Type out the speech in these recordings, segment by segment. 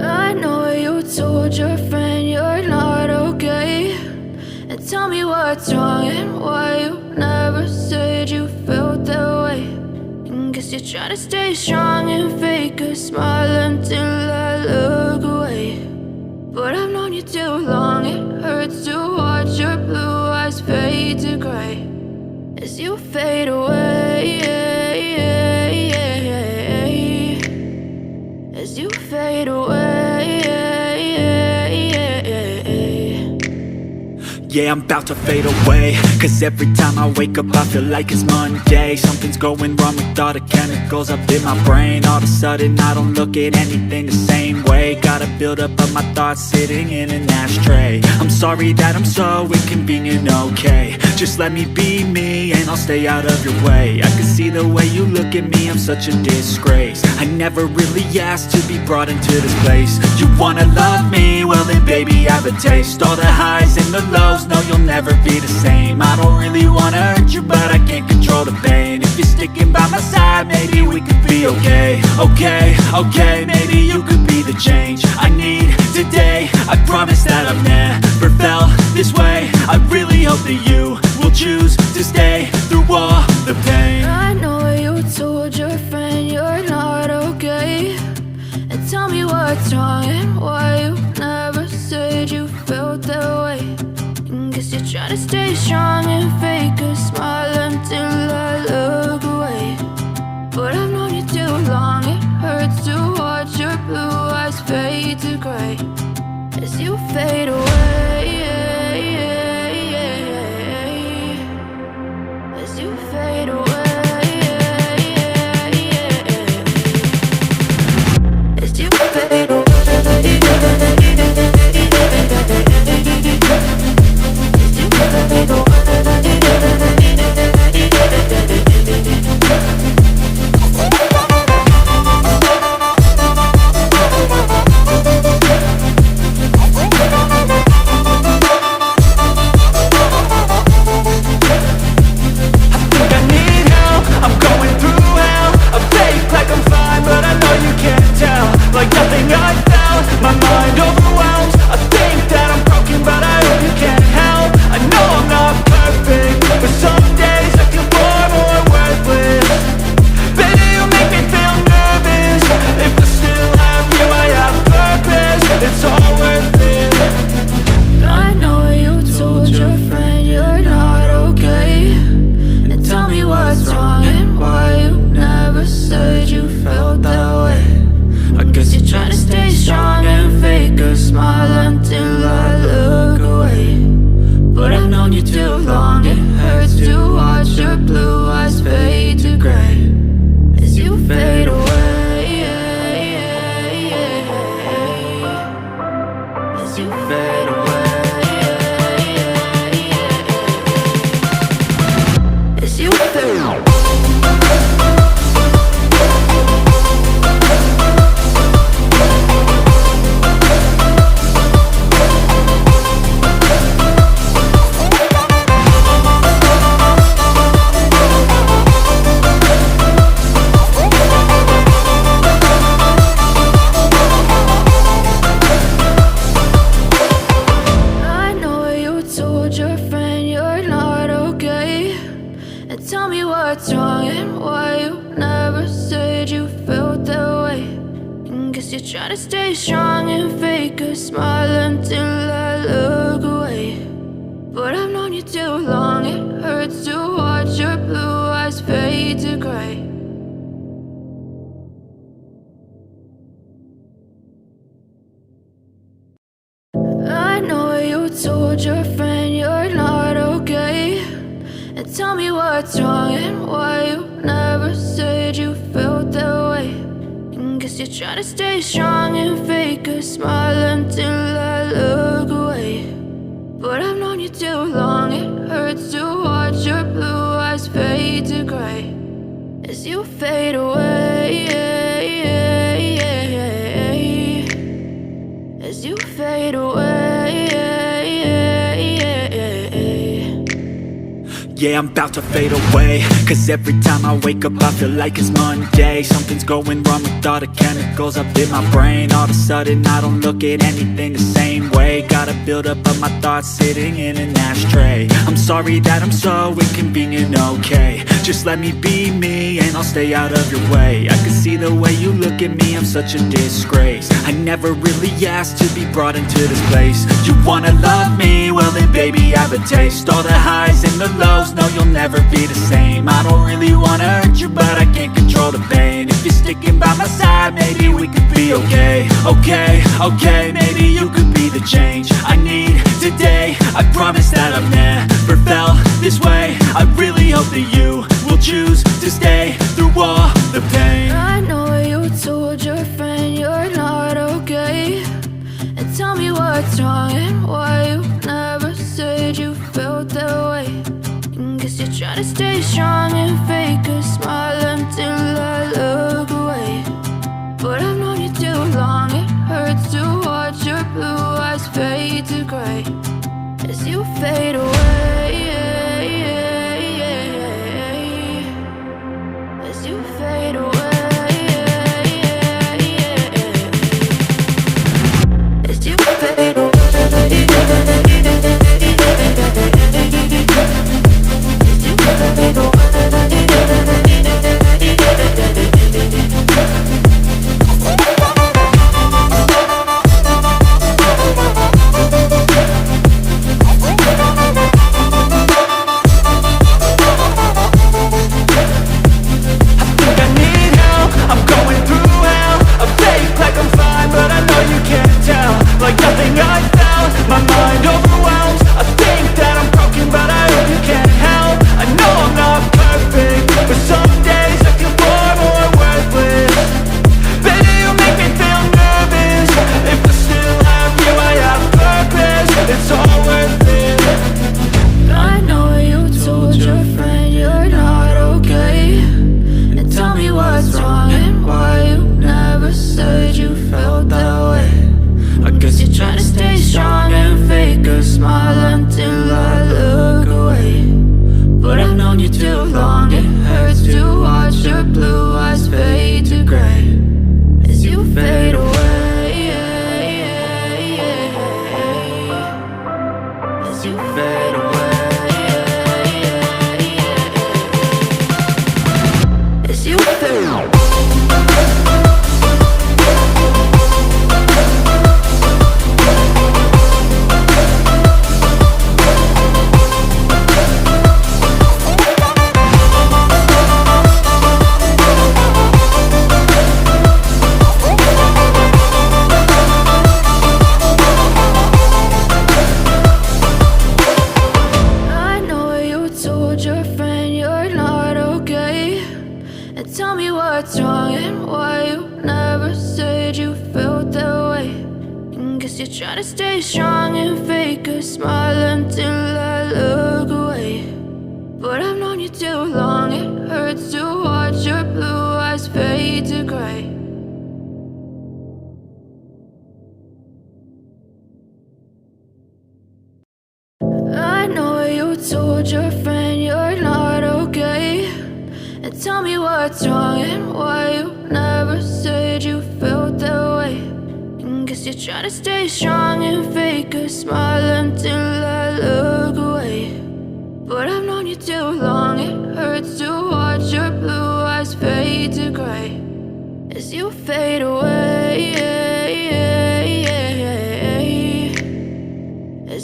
I know you told your friend you're not okay, and tell me what's wrong and why you never said you felt that way. And guess you're trying to stay strong and fake a smile until I look away. But I've known you too long, it hurts to watch your blue eyes fade to gray as you fade away, as you fade away. Yeah, I'm about to fade away, cause every time I wake up I feel like it's Monday. Something's going wrong with all the chemicals up in my brain. All of a sudden I don't look at anything the same way. Got a buildup of my thoughts sitting in an ashtray. I'm sorry that I'm so inconvenient, okay. Just let me be me and I'll stay out of your way. I can see the way you look at me, I'm such a disgrace. I never really asked to be brought into this place. You wanna love me? Well then baby I have a taste. All the highs and the lows, no you'll never be the same. I don't really wanna hurt you but I can't control the pain. If you're sticking by my side maybe we could be okay. Okay, maybe you could be the change I need today. I promise that I've never felt this way. I really hope that you will choose to stay through all the pain. I know you told your friend you're not okay, and tell me what's wrong and why you never said you felt that way. And guess you're trying to stay strong and fake a smile until I look away. But I've known you too long, it hurts to watch your blue eyes fade to gray as you fade away, as you fade away, as you fade away. Like nothing I felt, my mind overwhelms. I think that I'm broken but I hope you can't help. I know I'm not perfect, but some days I feel far more worthless. Baby, you make me feel nervous. If I still have you, I have purpose. It's all worth it. I know you told your friend you're not okay, and tell me what's wrong and why you never said you felt that way. I guess you're trying to stay strong and fake a smile until I look away. But I've known you too long, it hurts to watch your blue eyes fade to gray as you fade away, as you fade away, as you fade away. What's wrong and why you never said you felt that way. And guess you're trying to stay strong and fake a smile until I look away. But I've known you too long, it hurts to watch your blue eyes fade to gray. I know you told your friend you're not okay, and tell me what's wrong and why you never said you felt that way. And guess you're trying to stay strong and fake a smile until I look away. But I've known you too long, it hurts to watch your blue eyes fade to gray as you fade away, as you fade away. Yeah, I'm about to fade away, cause every time I wake up I feel like it's Monday. Something's going wrong with all the chemicals up in my brain. All of a sudden I don't look at anything the same way. Gotta build up of my thoughts sitting in an ashtray. I'm sorry that I'm so inconvenient, okay. Just let me be me and I'll stay out of your way. I can see the way you look at me, I'm such a disgrace. I never really asked to be brought into this place. You wanna love me? Well then baby I have a taste. All the highs and the lows, no you'll never be the same. I don't really wanna hurt you but I can't control the pain. If you're sticking by my side maybe we could be okay. Okay, maybe you could be the change I need today. I promise that I've never felt this way. I really hope that you will choose to stay through all the pain. I know you told your friend you're not okay, and tell me what's wrong and why you never said you felt that way. Guess you're trying to stay strong and fake a smile until I look away. But I've known you too long, it hurts to watch your blue eyes fade to gray as you fade away. As you fade away. As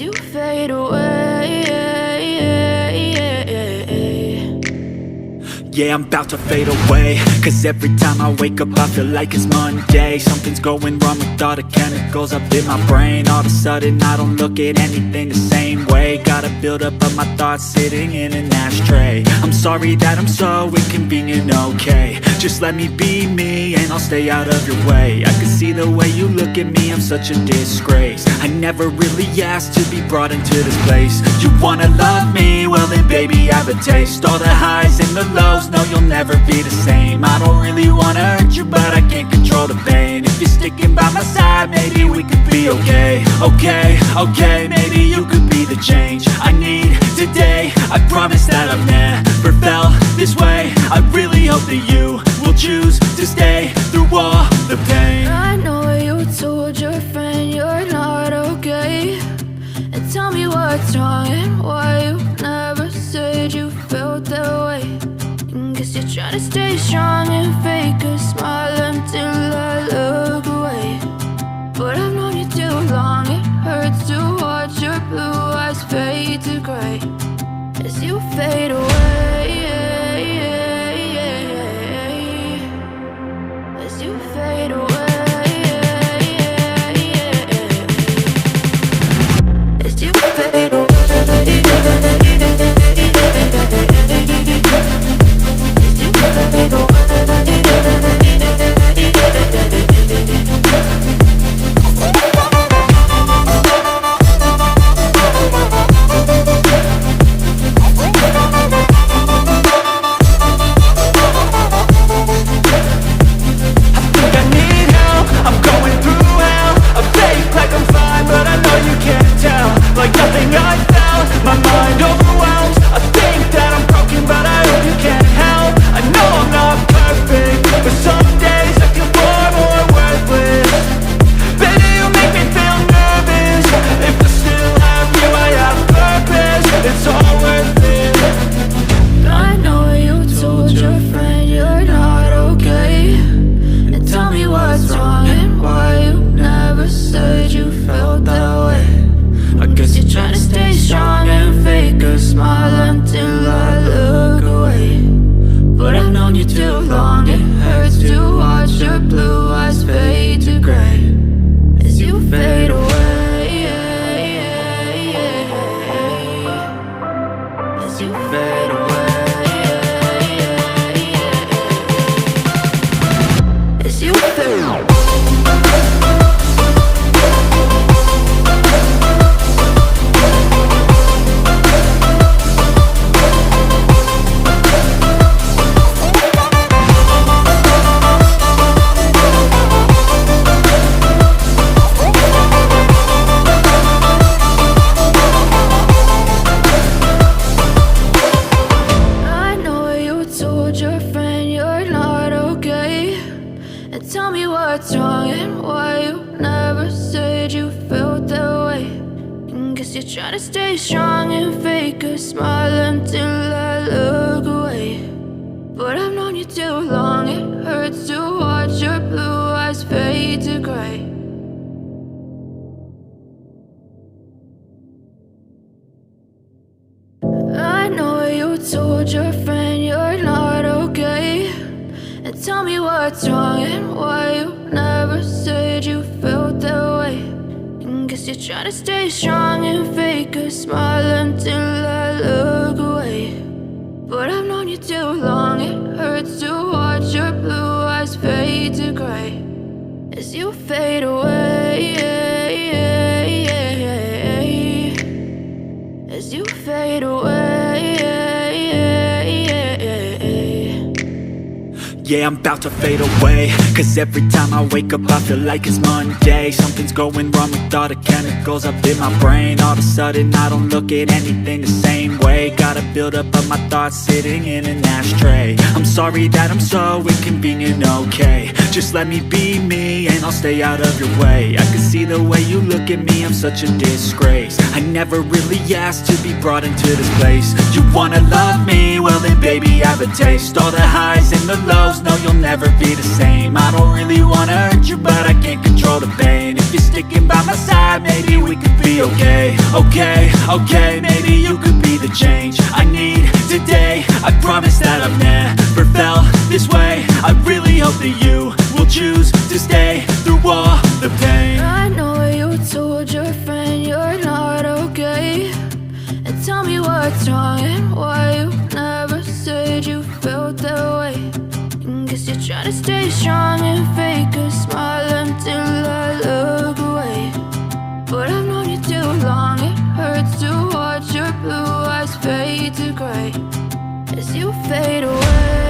you fade away. Yeah, I'm about to fade away, cause every time I wake up I feel like it's Monday. Something's going wrong with all the chemicals up in my brain. All of a sudden I don't look at anything the same way. Gotta build up of my thoughts sitting in an ashtray. I'm sorry that I'm so inconvenient, okay. Just let me be me and I'll stay out of your way. I can see the way you look at me, I'm such a disgrace. I never really asked to be brought into this place. You wanna love me? Well then baby I have a taste. All the highs and the lows, lows, no, you'll never be the same. I don't really wanna hurt you, but I can't control the pain. If you're sticking by my side, maybe we could be okay. Okay, okay, maybe you could be the change I need today. I promise that I've never felt this way. I really hope that you will choose to stay through all the pain. I know you told your friend you're not okay, and tell me what's wrong and why you never said you felt that way. Guess you're trying to stay strong and fake a smile until I look away. But I've known you too long, it hurts to watch your blue eyes fade to gray as you fade away. As you fade away. As you fade away. Yeah, I'm about to fade away, cause every time I wake up I feel like it's Monday. Something's going wrong with all the chemicals up in my brain. All of a sudden I don't look at anything the same way. Got a buildup of my thoughts sitting in an ashtray. I'm sorry that I'm so inconvenient, okay. Just let me be me and I'll stay out of your way. I can see the way you look at me, I'm such a disgrace. I never really asked to be brought into this place. You wanna love me? Well then baby I have a taste. All the highs and the lows, no, you'll never be the same. I don't really wanna hurt you, but I can't control the pain. If you're sticking by my side, maybe we could be okay. Okay, okay, maybe you could be the change I need today. I promise that I've never felt this way. I really hope that you will choose to stay through all the pain. I know you told your friend you're not okay, and tell me what's wrong and why you never said you felt that way. Guess you're trying to stay strong and fake a smile until I look away. But I've known you too long, it hurts to watch your blue eyes fade to gray as you fade away.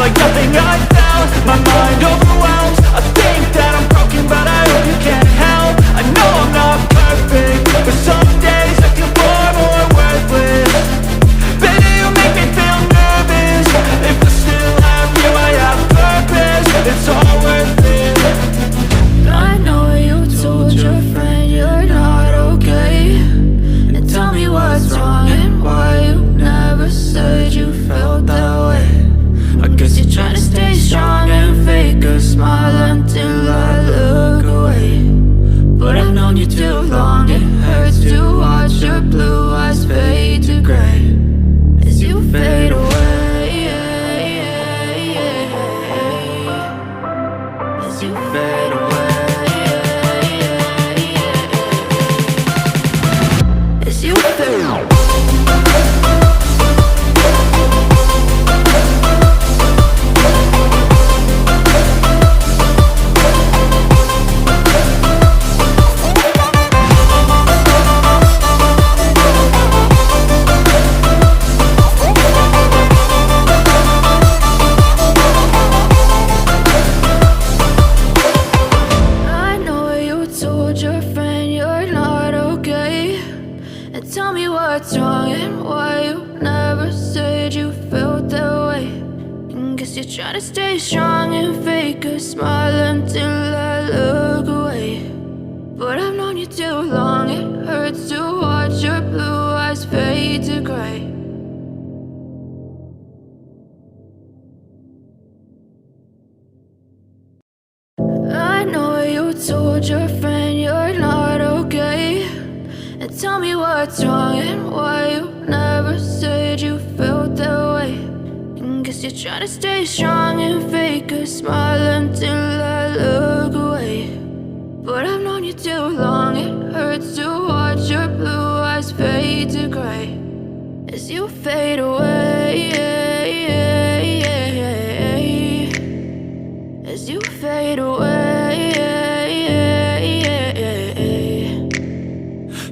like nothing I felt. My mind overwhelms. I think that I'm broken, but I hope you can't help. I know I'm not perfect, but some days I feel far more worthless. Baby, you make me feel nervous. If I still have you, I have purpose. It's all worth it. I know you told your friend you're not okay, and tell me what's wrong and why you never said you felt that way. I guess you're trying to stay strong and fake a smile until I look away. But I've known you too long, it hurts to watch your blue eyes fade to gray as you fade away, as you fade away, as you fade away. Tell me what's wrong and why you never said you felt that way. And guess you're trying to stay strong and fake a smile until I look away. But I've known you too long, it hurts to watch your blue eyes fade to gray. I know you told your friend you're not okay, and tell me what's wrong and why you never said you felt that way. And guess you're trying to stay strong and fake a smile until I look away. But I've known you too long, it hurts to watch your blue eyes fade to gray as you fade away, as you fade away.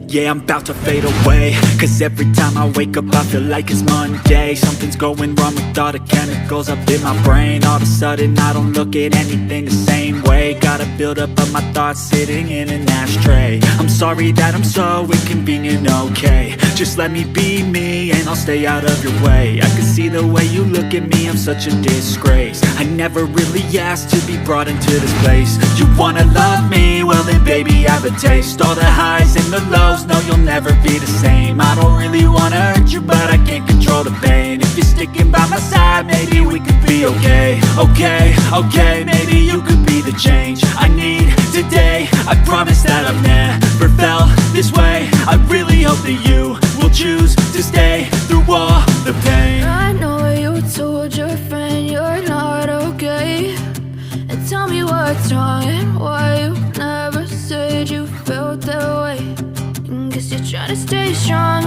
Yeah, I'm about to fade away, cause every time I wake up I feel like it's Monday. Something's going wrong with all the chemicals up in my brain. All of a sudden I don't look at anything the same way. Gotta build up of my thoughts sitting in an ashtray. I'm sorry that I'm so inconvenient, okay. Just let me be me and I'll stay out of your way. I can see the way you look at me, I'm such a disgrace. I never really asked to be brought into this place. You wanna love me? Well then baby, have a taste. All the highs and the lows, no, you'll never be the same. I don't really wanna hurt you, but I can't control the pain. If you're sticking by my side, maybe we could be okay. Okay, maybe you could be the change I need today. I promise that I've never felt this way. I really hope that you will choose to stay through all the pain. I know you told your friend you're not okay, and tell me what's wrong and why you never said you felt that way. And guess you're trying to stay strong